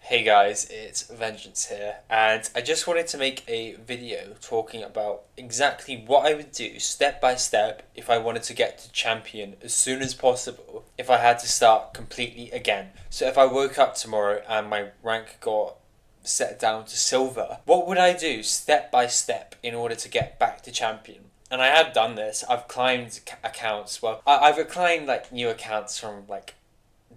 Hey guys, it's Vengeance here, and I just wanted to make a video talking about exactly what I would do step by step if I wanted to get to champion as soon as possible if I had to start completely again. So if I woke up tomorrow and my rank got set down to silver, what would I do step by step in order to get back to champion? And I have done this. I've climbed accounts. Well, I've climbed like new accounts from like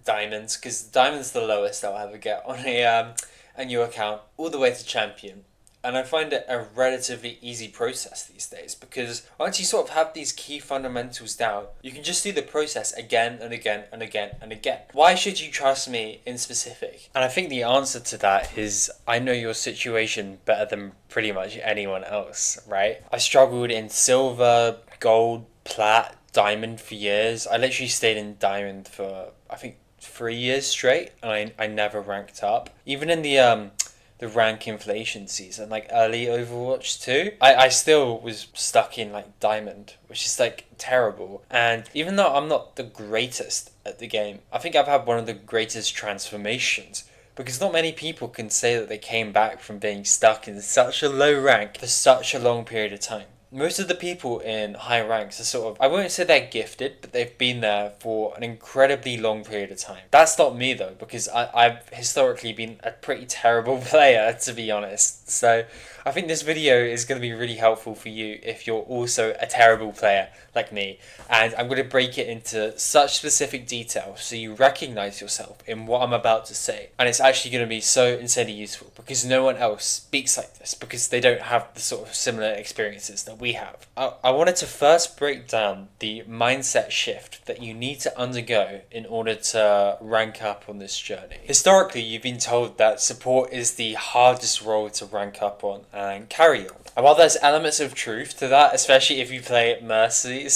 diamonds because diamonds the lowest I'll ever get on a new account all the way to champion. And I find it a relatively easy process these days because once you sort of have these key fundamentals down, you can just do the process again and again and again and again. Why should you trust me in specific? And I think the answer to that is I know your situation better than pretty much anyone else, right? I struggled in silver, gold, plat, diamond for years. I literally stayed in diamond for I think 3 years straight, and I never ranked up. Even in the rank inflation season, like early Overwatch 2, I still was stuck in like diamond, which is like terrible. And even though I'm not the greatest at the game, I think I've had one of the greatest transformations. Because not many people can say that they came back from being stuck in such a low rank for such a long period of time. Most of the people in high ranks are sort of, I won't say they're gifted, but they've been there for an incredibly long period of time. That's not me though, because I've historically been a pretty terrible player, to be honest. So I think this video is going to be really helpful for you if you're also a terrible player like me. And I'm going to break it into such specific detail so you recognize yourself in what I'm about to say. And it's actually going to be so insanely useful because no one else speaks like this because they don't have the sort of similar experiences that we have. I wanted to first break down the mindset shift that you need to undergo in order to rank up on this journey. Historically, you've been told that support is the hardest role to rank up on and carry on. And while there's elements of truth to that, especially if you play Mercy,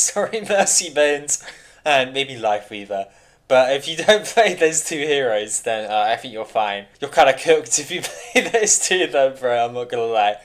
Mercy Bones, and maybe Lifeweaver, but if you don't play those two heroes, then I think you're fine. You're kind of cooked if you play those two though, bro, I'm not gonna lie.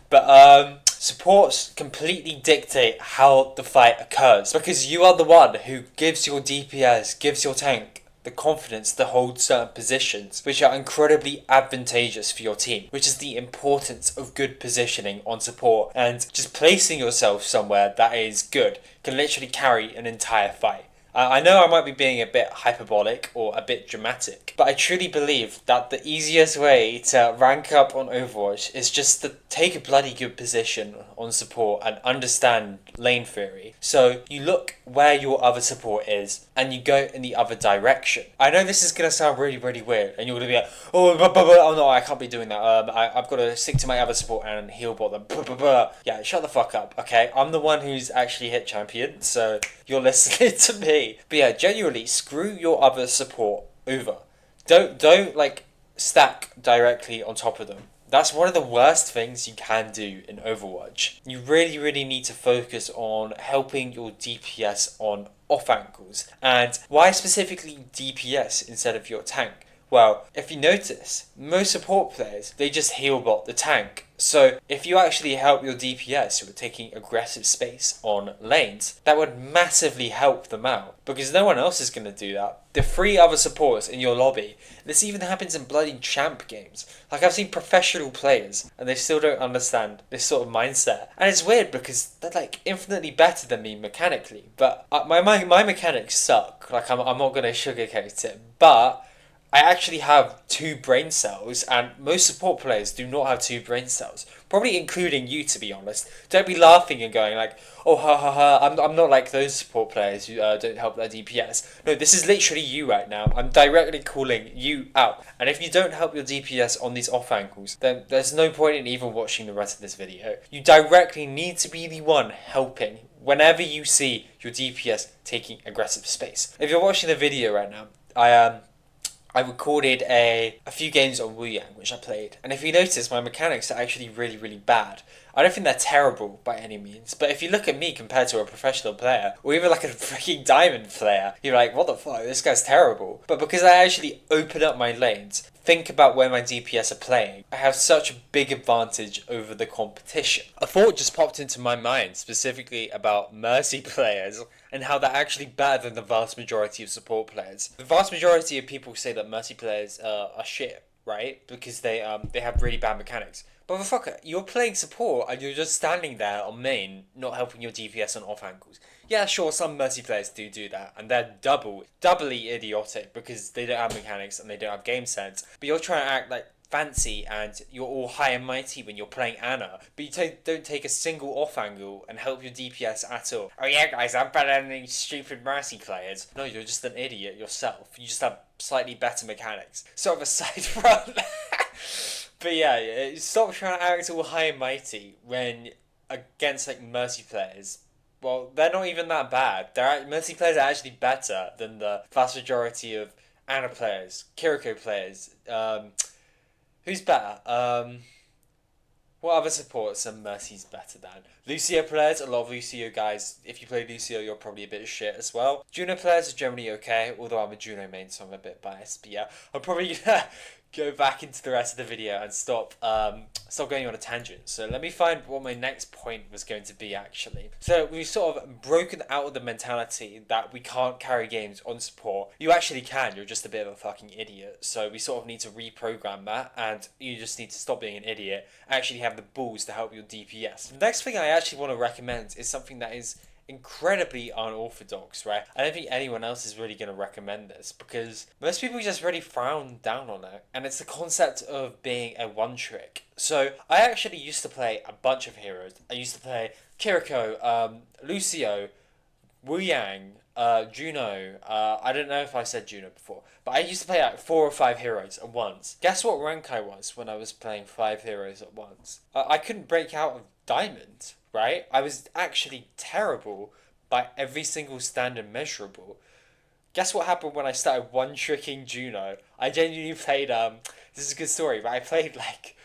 But supports completely dictate how the fight occurs because you are the one who gives your DPS, gives your tank the confidence to hold certain positions which are incredibly advantageous for your team, which is the importance of good positioning on support, and just placing yourself somewhere that is good can literally carry an entire fight. I know I might be being a bit hyperbolic or a bit dramatic, but I truly believe that the easiest way to rank up on Overwatch is just to take a bloody good position on support and understand lane theory. So you look where your other support is and you go in the other direction. I know this is going to sound really, really weird and you're going to be like, oh no, I can't be doing that. I've got to stick to my other support and heal bot them. Yeah, shut the fuck up, okay? I'm the one who's actually hit champion, so you're listening to me. But yeah, genuinely, screw your other support over. Don't like stack directly on top of them. That's one of the worst things you can do in Overwatch. You really, really need to focus on helping your DPS on off angles. And why specifically DPS instead of your tank? Well, if you notice, most support players, they just heal bot the tank. So if you actually help your DPS who are taking aggressive space on lanes, that would massively help them out because no one else is going to do that. The 3 other supports in your lobby, this even happens in bloody champ games. Like I've seen professional players and they still don't understand this sort of mindset. And it's weird because they're like infinitely better than me mechanically, but my mechanics suck. Like I'm not going to sugarcoat it, but I actually have 2 brain cells, and most support players do not have 2 brain cells. Probably including you, to be honest. Don't be laughing and going like, oh, ha ha ha, I'm not like those support players who don't help their DPS. No, this is literally you right now. I'm directly calling you out. And if you don't help your DPS on these off angles, then there's no point in even watching the rest of this video. You directly need to be the one helping whenever you see your DPS taking aggressive space. If you're watching the video right now, I recorded a few games on Wu Yang, which I played. And if you notice, my mechanics are actually really, really bad. I don't think they're terrible by any means, but if you look at me compared to a professional player, or even like a freaking diamond player, you're like, what the fuck, this guy's terrible. But because I actually open up my lanes, think about where my DPS are playing, I have such a big advantage over the competition. A thought just popped into my mind, specifically about Mercy players, and how they're actually better than the vast majority of support players. The vast majority of people say that Mercy players are shit. right? Because they have really bad mechanics. But motherfucker, you're playing support and you're just standing there on main, not helping your DPS on off angles. Yeah, sure, some Mercy players do that, and they're doubly idiotic because they don't have mechanics and they don't have game sense. But you're trying to act like fancy and you're all high and mighty when you're playing Ana, but you don't take a single off angle and help your DPS at all. Oh yeah, guys, I'm better than these stupid Mercy players. No, you're just an idiot yourself. You just have slightly better mechanics. Sort of a side front. But yeah, stop trying to act all high and mighty when against like Mercy players. Well, they're not even that bad. Mercy players are actually better than the vast majority of Ana players, Kiriko players. Who's better? What other supports are Mercy's better than? Lucio players, a lot of Lucio guys, if you play Lucio, you're probably a bit of shit as well. Juno players are generally okay, although I'm a Juno main, so I'm a bit biased. But yeah, I'm probably gonna go back into the rest of the video and stop going on a tangent. So let me find what my next point was going to be actually. So we've sort of broken out of the mentality that we can't carry games on support. You actually can, you're just a bit of a fucking idiot. So we sort of need to reprogram that, and you just need to stop being an idiot, actually have the balls to help your DPS. The next thing I actually want to recommend is something that is incredibly unorthodox, right? I don't think anyone else is really going to recommend this because most people just really frown down on it, and it's the concept of being a one trick. So I actually used to play a bunch of heroes. I used to play Kiriko, Lucio, Wu Yang, Juno. I don't know if I said Juno before, but I used to play like 4 or 5 heroes at once. Guess what rank I was when I was playing 5 heroes at once? I couldn't break out of Diamond, right? I was actually terrible by every single standard measurable. Guess what happened when I started one tricking Juno? I genuinely played this is a good story, but I played like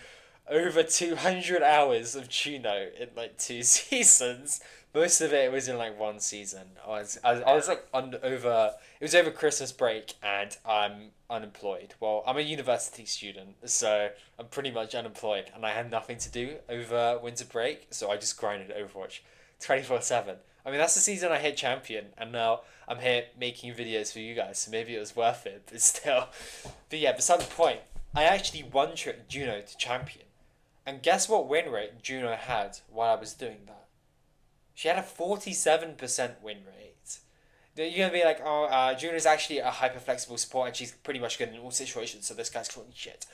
over 200 hours of Juno in like 2 seasons. Most of it was in like 1 season. I was like over. It was over Christmas break, and I'm unemployed. Well, I'm a university student, so I'm pretty much unemployed, and I had nothing to do over winter break, so I just grinded Overwatch 24/7. I mean, that's the season I hit champion, and now I'm here making videos for you guys, so maybe it was worth it, but still. But yeah, beside the point, I actually one tricked Juno to champion. And guess what win rate Juno had while I was doing that? She had a 47% win rate. You're going to be like, oh, Juno's actually a hyper flexible support and she's pretty much good in all situations, so this guy's talking shit.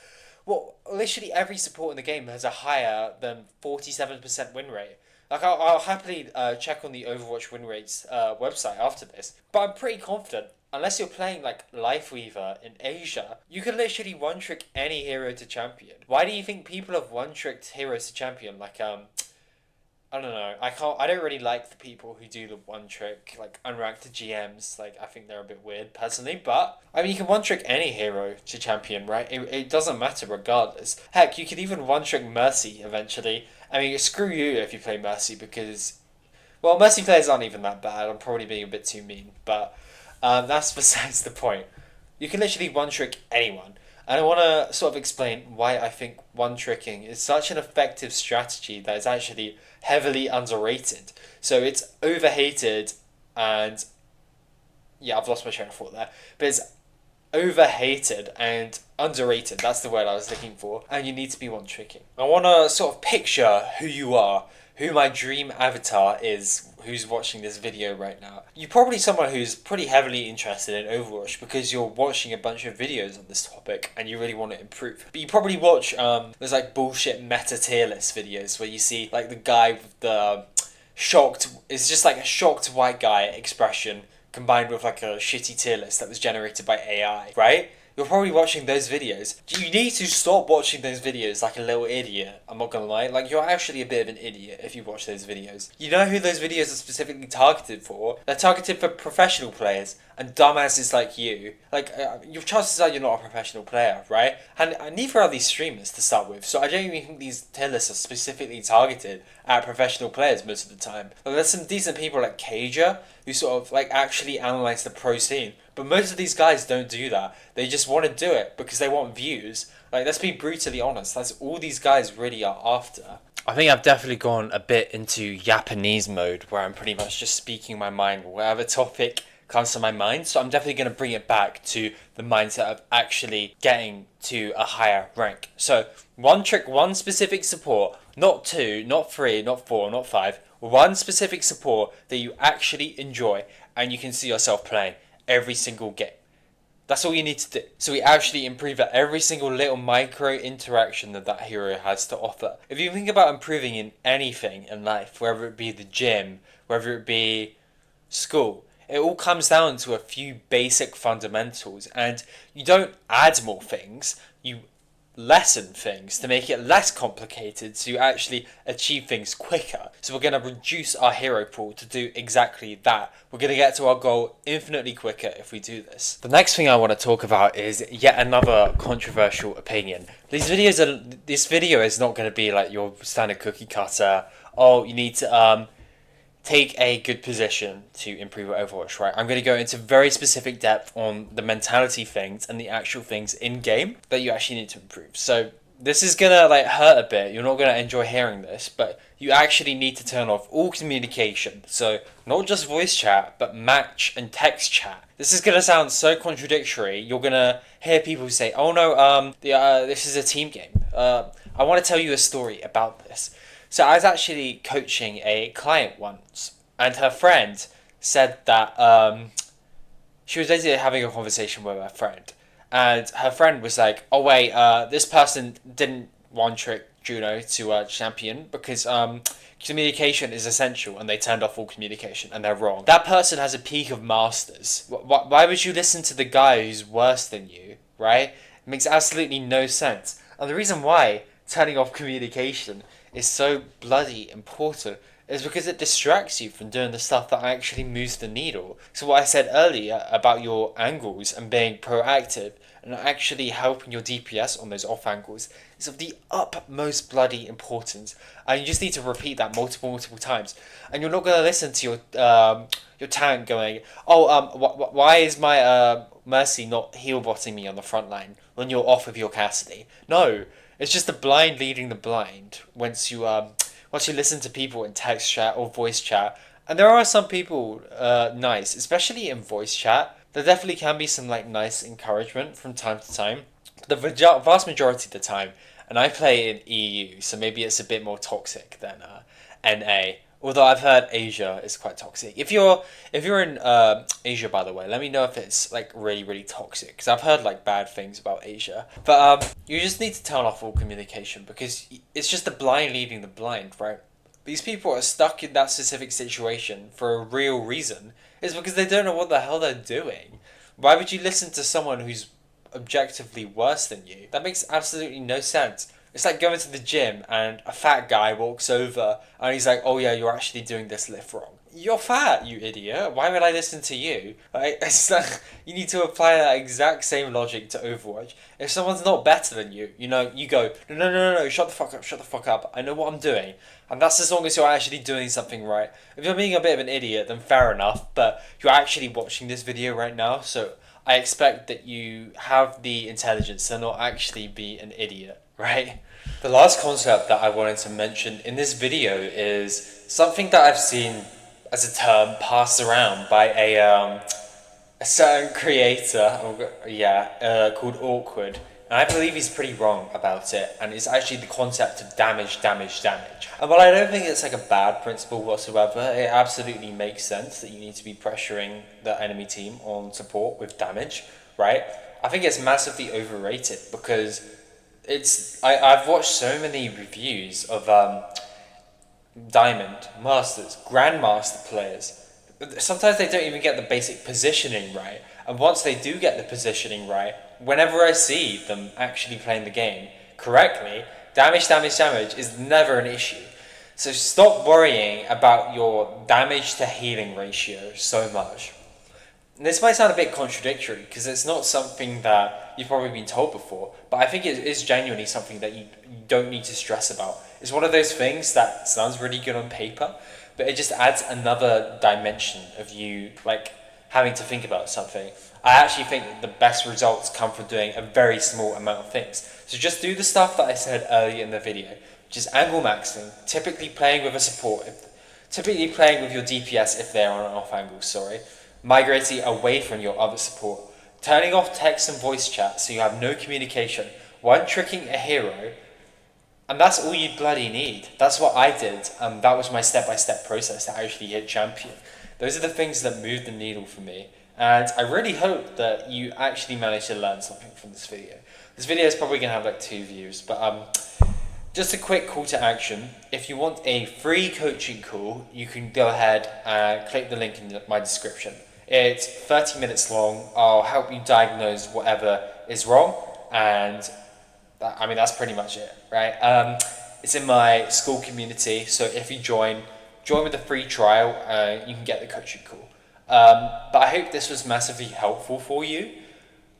Well, literally every support in the game has a higher than 47% win rate. Like, I'll happily check on the Overwatch win rates website after this, but I'm pretty confident. Unless you're playing like Lifeweaver in Asia, you can literally one trick any hero to champion. Why do you think people have one tricked heroes to champion? Like I don't know. I don't really like the people who do the one trick, like unranked GMs. Like, I think they're a bit weird personally. But I mean, you can one trick any hero to champion, right? It doesn't matter regardless. Heck, you could even one trick Mercy eventually. I mean, screw you if you play Mercy because, well, Mercy players aren't even that bad. I'm probably being a bit too mean, but that's besides the point. You can literally one trick anyone. And I want to sort of explain why I think one tricking is such an effective strategy that is actually heavily underrated. So it's overhated and yeah, I've lost my train of thought there. But it's overhated and underrated. That's the word I was looking for. And you need to be one tricking. I want to sort of picture who you are, who my dream avatar is, who's watching this video right now. You're probably someone who's pretty heavily interested in Overwatch because you're watching a bunch of videos on this topic and you really want to improve. But you probably watch those like bullshit meta tier list videos where you see like the guy with the shocked, it's just like a shocked white guy expression combined with like a shitty tier list that was generated by AI, right? You're probably watching those videos. You need to stop watching those videos like a little idiot. I'm not gonna lie. Like, you're actually a bit of an idiot if you watch those videos. You know who those videos are specifically targeted for? They're targeted for professional players and dumbasses like you. Like, your chances are you're not a professional player, right? And neither are these streamers to start with. So I don't even think these tier lists are specifically targeted at professional players most of the time. But there's some decent people like Kaja who sort of like actually analyze the pro scene. But most of these guys don't do that. They just want to do it because they want views. Like, let's be brutally honest. That's all these guys really are after. I think I've definitely gone a bit into Japanese mode where I'm pretty much just speaking my mind, whatever topic comes to my mind. So I'm definitely going to bring it back to the mindset of actually getting to a higher rank. So one trick, one specific support, not two, not three, not four, not five, one specific support that you actually enjoy and you can see yourself playing every single game. That's all you need to do. So we actually improve at every single little micro interaction that that hero has to offer. If you think about improving in anything in life, whether it be the gym, whether it be school, it all comes down to a few basic fundamentals, and you don't add more things, you lessen things to make it less complicated so you actually achieve things quicker. So we're going to reduce our hero pool to do exactly that. We're going to get to our goal infinitely quicker if we do this. The next thing I want to talk about is yet another controversial opinion. This video is not going to be like your standard cookie cutter. Oh, you need to take a good position to improve your Overwatch, right? I'm going to go into very specific depth on the mentality things and the actual things in game that you actually need to improve. So this is going to like hurt a bit. You're not going to enjoy hearing this, but you actually need to turn off all communication. So not just voice chat, but match and text chat. This is going to sound so contradictory. You're going to hear people say, oh no, this is a team game. I want to tell you a story about this. So I was actually coaching a client once, and her friend said that she was basically having a conversation with her friend, and her friend was like, "Oh wait, this person didn't one-trick Juno to champion because communication is essential, and they turned off all communication, and they're wrong. That person has a peak of masters. Why would you listen to the guy who's worse than you, right? It makes absolutely no sense. And the reason why turning off communication is so bloody important is because it distracts you from doing the stuff that actually moves the needle. So what I said earlier about your angles and being proactive and actually helping your DPS on those off angles is of the utmost bloody importance. And you just need to repeat that multiple times. And you're not going to listen to your tank going, oh, why is my Mercy not heal botting me on the front line when you're off with your Cassidy? No. It's just the blind leading the blind once you listen to people in text chat or voice chat. And there are some people nice, especially in voice chat. There definitely can be some like nice encouragement from time to time. The vast majority of the time, and I play in EU, so maybe it's a bit more toxic than NA. Although I've heard Asia is quite toxic. If you're in Asia, by the way, let me know if it's like really toxic, because I've heard like bad things about Asia. But you just need to turn off all communication because it's just the blind leading the blind, right? These people are stuck in that specific situation for a real reason. It's because they don't know what the hell they're doing. Why would you listen to someone who's objectively worse than you? That makes absolutely no sense. It's like going to the gym and a fat guy walks over and he's like, oh yeah, you're actually doing this lift wrong. You're fat, you idiot. Why would I listen to you? Like, it's like, you need to apply that exact same logic to Overwatch. If someone's not better than you, you go, no, shut the fuck up. I know what I'm doing. And that's as long as you're actually doing something right. If you're being a bit of an idiot, then fair enough, but you're actually watching this video right now, so I expect that you have the intelligence to not actually be an idiot. Right? The last concept that I wanted to mention in this video is something that I've seen as a term passed around by a certain creator, called Awkward, and I believe he's pretty wrong about it, and it's actually the concept of damage. And while I don't think it's like a bad principle whatsoever, it absolutely makes sense that you need to be pressuring the enemy team on support with damage, right? I think it's massively overrated because I've watched so many reviews of Diamond, Masters, Grandmaster players. Sometimes they don't even get the basic positioning right. And once they do get the positioning right, whenever I see them actually playing the game correctly, damage is never an issue. So stop worrying about your damage to healing ratio so much. This might sound a bit contradictory because it's not something that you've probably been told before, but I think it is genuinely something that you don't need to stress about. It's one of those things that sounds really good on paper, but it just adds another dimension of you like having to think about something. I actually think that the best results come from doing a very small amount of things. So just do the stuff that I said earlier in the video, which is angle maxing, typically playing with a support, typically playing with your DPS if they're on an off angle, migrating away from your other support, turning off text and voice chat so you have no communication, one tricking a hero, and that's all you bloody need. That's what I did. That was my step-by-step process to actually hit champion. Those are the things that moved the needle for me. And I really hope that you actually managed to learn something from this video. This video is probably going to have like 2 views, but just a quick call to action. If you want a free coaching call, you can go ahead and click the link in my description. It's 30 minutes long. I'll help you diagnose whatever is wrong, and that's pretty much it, right? It's in my school community, so if you join with a free trial, you can get the coaching call. But I hope this was massively helpful for you.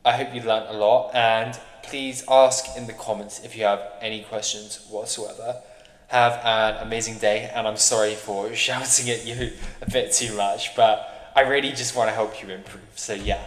I hope you learned a lot, and please ask in the comments if you have any questions whatsoever. Have an amazing day, and I'm sorry for shouting at you a bit too much, but I really just want to help you improve. So yeah.